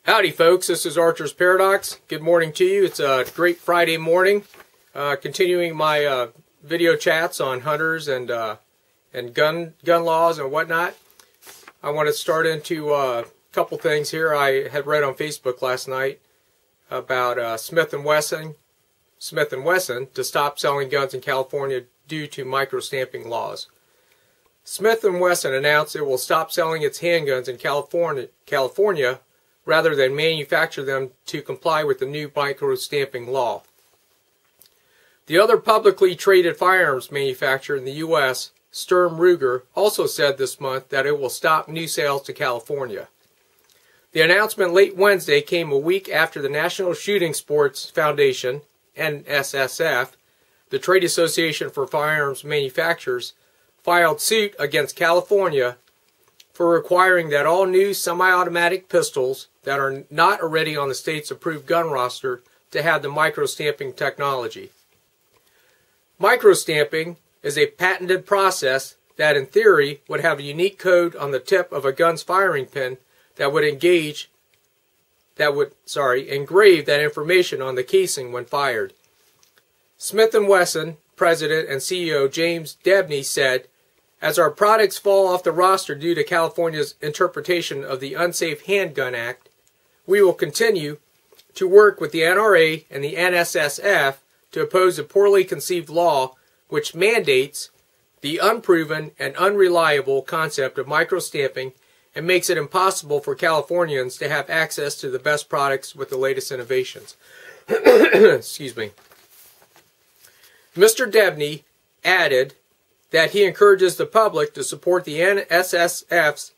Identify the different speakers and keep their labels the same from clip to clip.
Speaker 1: Howdy folks, this is Archer's Paradox. Good morning to you. It's a great Friday morning. Continuing my video chats on hunters and gun laws and whatnot. I want to start into a couple things here. I had read on Facebook last night about Smith & Wesson to stop selling guns in California due to micro-stamping laws. Smith & Wesson announced it will stop selling its handguns in California rather than manufacture them to comply with the new micro-stamping law. The other publicly traded firearms manufacturer in the U.S., Sturm Ruger, also said this month that it will stop new sales to California. The announcement late Wednesday came a week after the National Shooting Sports Foundation, NSSF, the trade association for firearms manufacturers, filed suit against California for requiring that all new semi-automatic pistols that are not already on the state's approved gun roster to have the micro-stamping technology. Micro-stamping is a patented process that in theory would have a unique code on the tip of a gun's firing pin that would engrave that information on the casing when fired. Smith & Wesson President and CEO James Debney said, "As our products fall off the roster due to California's interpretation of the Unsafe Handgun Act, we will continue to work with the NRA and the NSSF to oppose a poorly conceived law which mandates the unproven and unreliable concept of micro-stamping and makes it impossible for Californians to have access to the best products with the latest innovations." Excuse me. Mr. Debney added that he encourages the public to support the NSSF's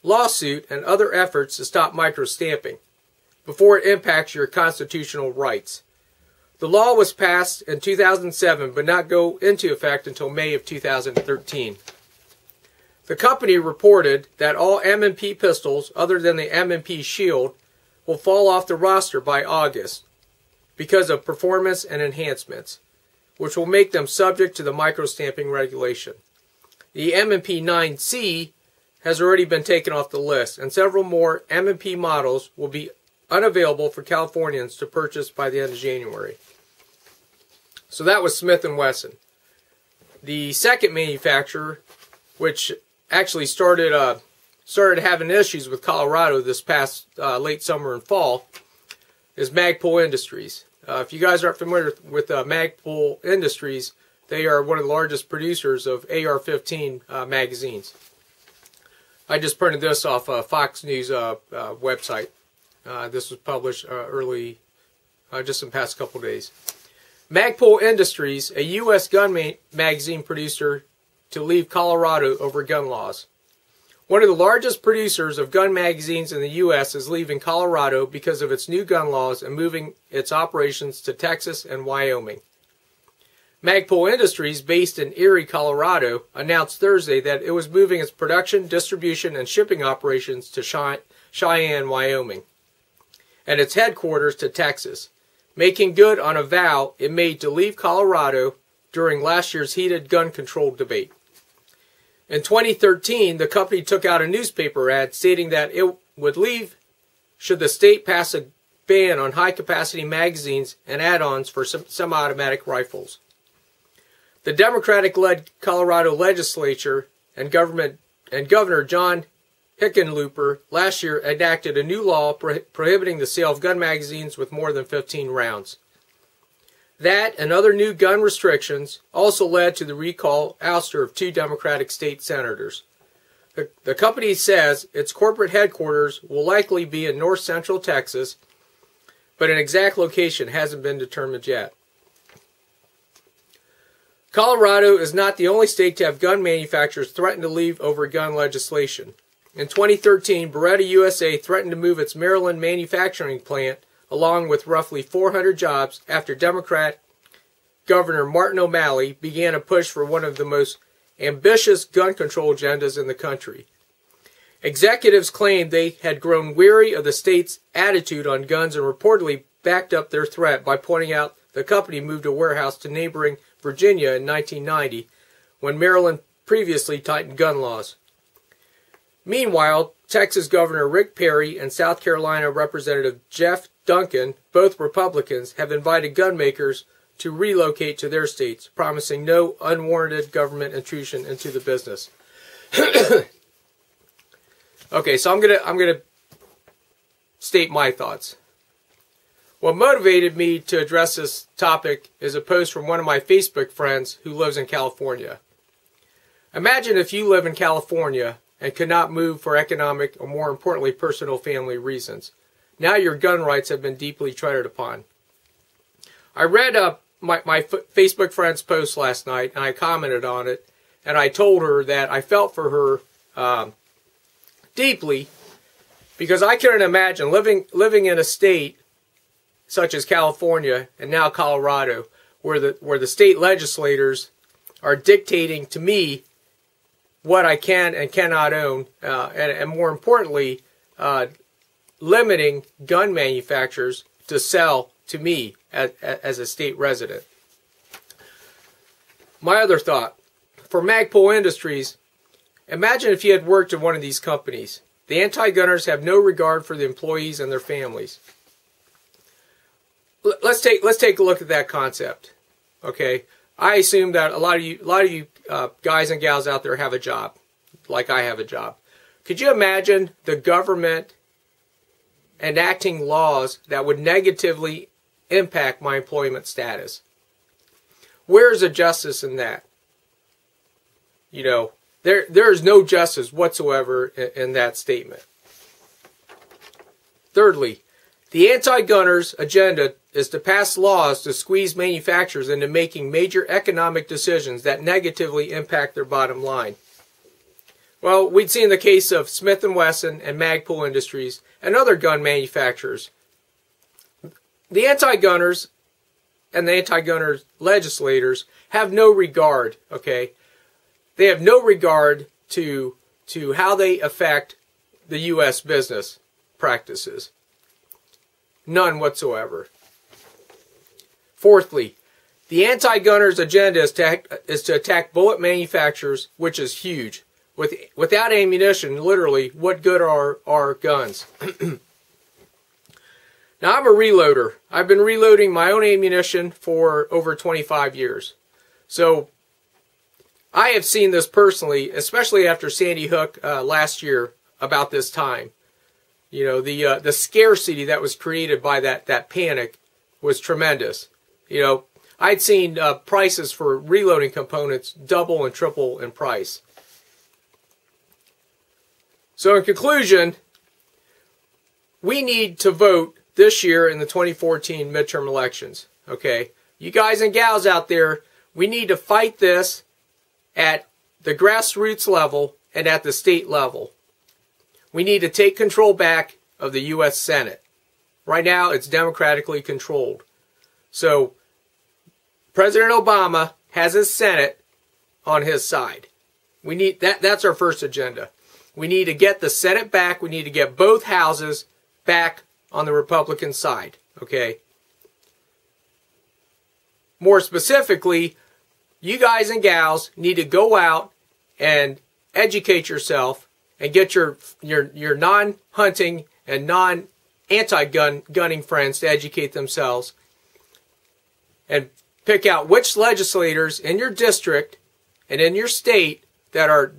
Speaker 1: lawsuit and other efforts to stop micro-stamping before it impacts your constitutional rights. The law was passed in 2007 but not go into effect until May of 2013. The company reported that all M&P pistols other than the M&P Shield will fall off the roster by August because of performance and enhancements, which will make them subject to the micro-stamping regulation. The M&P 9C has already been taken off the list, and several more M&P models will be unavailable for Californians to purchase by the end of January. So that was Smith & Wesson. The second manufacturer, which actually started having issues with Colorado this past late summer and fall, is Magpul Industries. If you guys aren't familiar with Magpul Industries, they are one of the largest producers of AR-15 magazines. I just printed this off Fox News website. This was published early, just in the past couple days. Magpul Industries, a U.S. gun magazine producer, to leave Colorado over gun laws. One of the largest producers of gun magazines in the U.S. is leaving Colorado because of its new gun laws and moving its operations to Texas and Wyoming. Magpul Industries, based in Erie, Colorado, announced Thursday that it was moving its production, distribution, and shipping operations to Cheyenne, Wyoming, and its headquarters to Texas, making good on a vow it made to leave Colorado during last year's heated gun control debate. In 2013, the company took out a newspaper ad stating that it would leave should the state pass a ban on high-capacity magazines and add-ons for semi-automatic rifles. The Democratic-led Colorado legislature and Governor John Hickenlooper last year enacted a new law prohibiting the sale of gun magazines with more than 15 rounds. That and other new gun restrictions also led to the recall ouster of 2 Democratic state senators. The company says its corporate headquarters will likely be in north central Texas, but an exact location hasn't been determined yet. Colorado is not the only state to have gun manufacturers threaten to leave over gun legislation. In 2013, Beretta USA threatened to move its Maryland manufacturing plant along with roughly 400 jobs after Democrat Governor Martin O'Malley began a push for one of the most ambitious gun control agendas in the country. Executives claimed they had grown weary of the state's attitude on guns and reportedly backed up their threat by pointing out the company moved a warehouse to neighboring Virginia in 1990, when Maryland previously tightened gun laws. Meanwhile, Texas Governor Rick Perry and South Carolina Representative Jeff Duncan, both Republicans, have invited gun makers to relocate to their states, promising no unwarranted government intrusion into the business. Okay, so I'm gonna state my thoughts. What motivated me to address this topic is a post from one of my Facebook friends who lives in California. Imagine if you live in California and could not move for economic or, more importantly, personal family reasons. Now your gun rights have been deeply treaded upon. I read my Facebook friend's post last night, and I commented on it, and I told her that I felt for her deeply, because I couldn't imagine living in a state such as California and now Colorado, where the state legislators are dictating to me what I can and cannot own, and more importantly, limiting gun manufacturers to sell to me as a state resident. My other thought, for Magpul Industries, imagine if you had worked in one of these companies. The anti-gunners have no regard for the employees and their families. Let's take a look at that concept. Okay, I assume that a lot of you guys and gals out there have a job, like I have a job. Could you imagine the government enacting laws that would negatively impact my employment status? Where is the justice in that? You know, there is no justice whatsoever in that statement. Thirdly, the anti-gunners' agenda is to pass laws to squeeze manufacturers into making major economic decisions that negatively impact their bottom line. Well, we'd seen the case of Smith & Wesson and Magpul Industries and other gun manufacturers. The anti-gunners and the anti-gunners legislators have no regard, okay? They have no regard to how they affect the U.S. business practices. None whatsoever. Fourthly, the anti-gunners' agenda is to attack bullet manufacturers, which is huge. Without ammunition, literally, what good are guns? Now, I'm a reloader. I've been reloading my own ammunition for over 25 years. So, I have seen this personally, especially after Sandy Hook last year about this time. You know, the scarcity that was created by that panic was tremendous. You know, I'd seen prices for reloading components double and triple in price. So in conclusion, we need to vote this year in the 2014 midterm elections. Okay, you guys and gals out there, we need to fight this at the grassroots level and at the state level. We need to take control back of the U.S. Senate. Right now, it's democratically controlled. So, President Obama has his Senate on his side. We need that's our first agenda. We need to get the Senate back. We need to get both houses back on the Republican side. Okay? More specifically, you guys and gals need to go out and educate yourself and get your non-hunting and non-anti-gunning friends to educate themselves and pick out which legislators in your district and in your state that are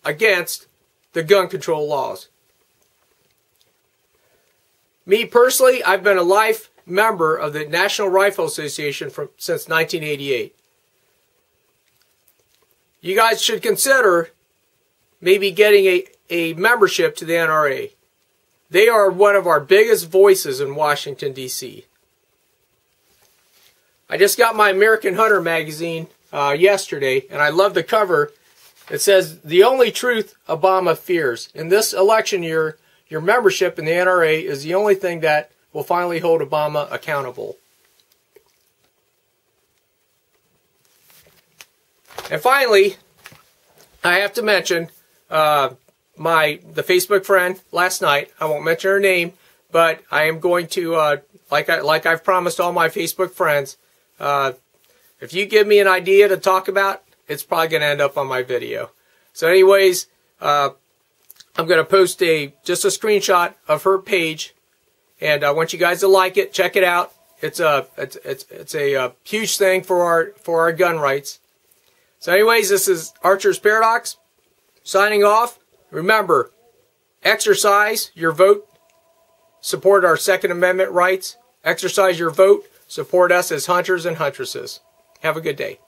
Speaker 1: against the gun control laws. Me personally, I've been a life member of the National Rifle Association since 1988. You guys should consider maybe getting a membership to the NRA. They are one of our biggest voices in Washington, D.C. I just got my American Hunter magazine yesterday, and I love the cover. It says, "The only truth Obama fears. In this election year, your membership in the NRA is the only thing that will finally hold Obama accountable." And finally, I have to mention the Facebook friend last night. I won't mention her name, but I am going to, like I've promised all my Facebook friends, if you give me an idea to talk about, it's probably going to end up on my video. So anyways, I'm going to post just a screenshot of her page, and I want you guys to like it. Check it out. It's a huge thing for our gun rights. So, anyways, this is Archer's Paradox signing off. Remember, exercise your vote. Support our Second Amendment rights. Exercise your vote. Support us as hunters and huntresses. Have a good day.